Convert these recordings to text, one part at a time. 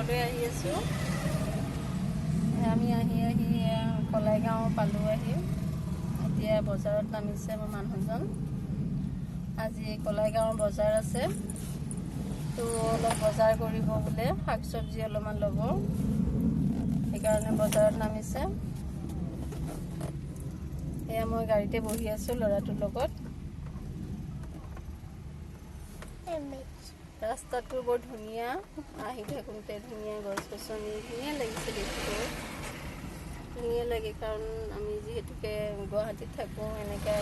ঘৰলৈ আহি আছোঁ। আমি আহি কলাইগাঁও পালোঁ আহি। এতিয়া বজাৰত নামিছে মোৰ মানুহজন। আজি কলাইগাঁৱৰ বজাৰ আছে, তো অলপ বজাৰ কৰিব বোলে, শাক চব্জি অলপমান ল'ব, সেইকাৰণে বজাৰত নামিছে। এয়া মই গাড়ীতে বহি আছোঁ ল'ৰাটোৰ লগত। ৰাস্তাটো বৰ ধুনীয়া, আহি থাকোঁতে ধুনীয়া গছ গছনি ধুনীয়া লাগিছে, দেখিবলৈ ধুনীয়া লাগে। কাৰণ আমি যিহেতুকে গুৱাহাটীত থাকোঁ, এনেকৈ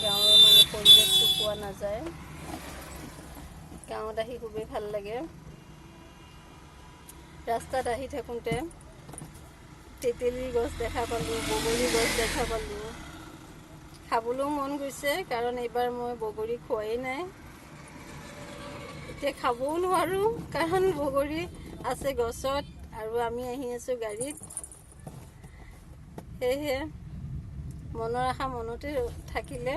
গাঁৱৰ মানে পৰিৱেশটো পোৱা নাযায়। গাঁৱত আহি খুবেই ভাল লাগে। ৰাস্তাত আহি থাকোঁতে তেতেলীৰ গছ দেখা পালোঁ, বগৰী গছ দেখা পালোঁ। খাবলৈও মন গৈছে, কাৰণ এইবাৰ মই বগৰী খোৱাই নাই। এতিয়া খাবও নোৱাৰোঁ, কাৰণ বগৰী আছে গছত আৰু আমি আহি আছোঁ গাড়ীত। সেয়েহে মনৰ আশা মনতে থাকিলে।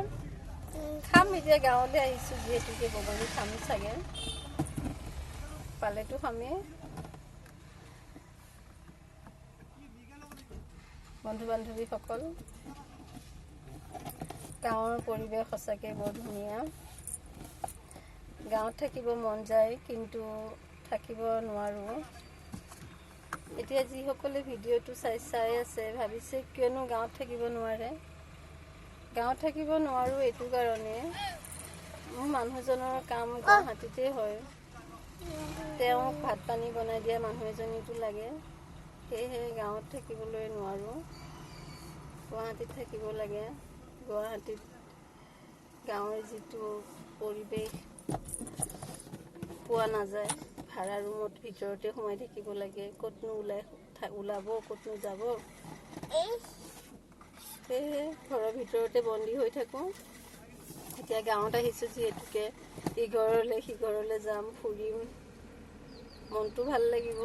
খাম এতিয়া, গাঁৱলৈ আহিছোঁ যিহেতুকে বগৰী খাম চাগে, পালেতো খামেই। বন্ধু বান্ধৱীসকল, গাঁৱৰ পৰিৱেশ সঁচাকৈ বৰ ধুনীয়া। গাঁৱত থাকিব মন যায়, কিন্তু থাকিব নোৱাৰোঁ। এতিয়া যিসকলে ভিডিঅ'টো চাই আছে ভাবিছে কিয়নো গাঁৱত থাকিব নোৱাৰে। গাঁৱত থাকিব নোৱাৰোঁ এইটো কাৰণে, মোৰ মানুহজনৰ কাম গুৱাহাটীতে হয়। তেওঁক ভাত পানী বনাই দিয়া মানুহ এজনীটো লাগে, সেয়েহে গাঁৱত থাকিবলৈ নোৱাৰোঁ, গুৱাহাটীত থাকিব লাগে। গুৱাহাটীত গাঁৱৰ যিটো পৰিৱেশ পোৱা নাযায়। ভাড়া ৰুমত ভিতৰতে সোমাই থাকিব লাগে, ক'তনো ওলাব, ক'তনো যাব। সেয়েহে ঘৰৰ ভিতৰতে বন্দী হৈ থাকোঁ। এতিয়া গাঁৱত আহিছোঁ যিহেতুকে ইঘৰলৈ সিঘৰলৈ যাম, ফুৰিম, মনটো ভাল লাগিব।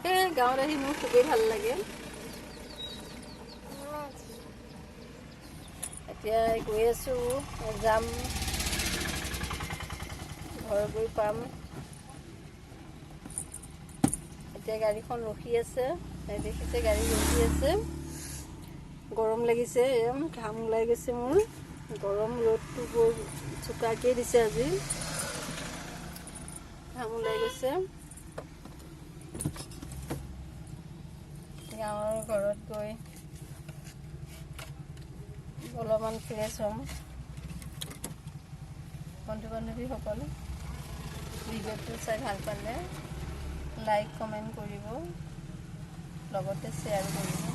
সেয়ে গাঁৱত আহি মোৰ খুবেই ভাল লাগে। এতিয়া গৈ আছোঁ, যাম, ঘৰ গৈ পাম। এতিয়া গাড়ীখন ৰখি আছে, দেখিছে গাড়ী ৰখি আছে। গৰম লাগিছে, ঘাম ওলাই গৈছে মোৰ। গৰম ৰ'দটো বৰ চোকাকৈ দিছে আজি, ঘাম ওলাই গৈছে। গাঁৱৰ ঘৰত গৈ অলপমান ফ্ৰেছ হ'ম। বন্ধু বান্ধৱীসকল, ভিডিঅ'টো চাই ভাল পালে লাইক কমেণ্ট কৰিব, লগতে শ্বেয়াৰ কৰিব।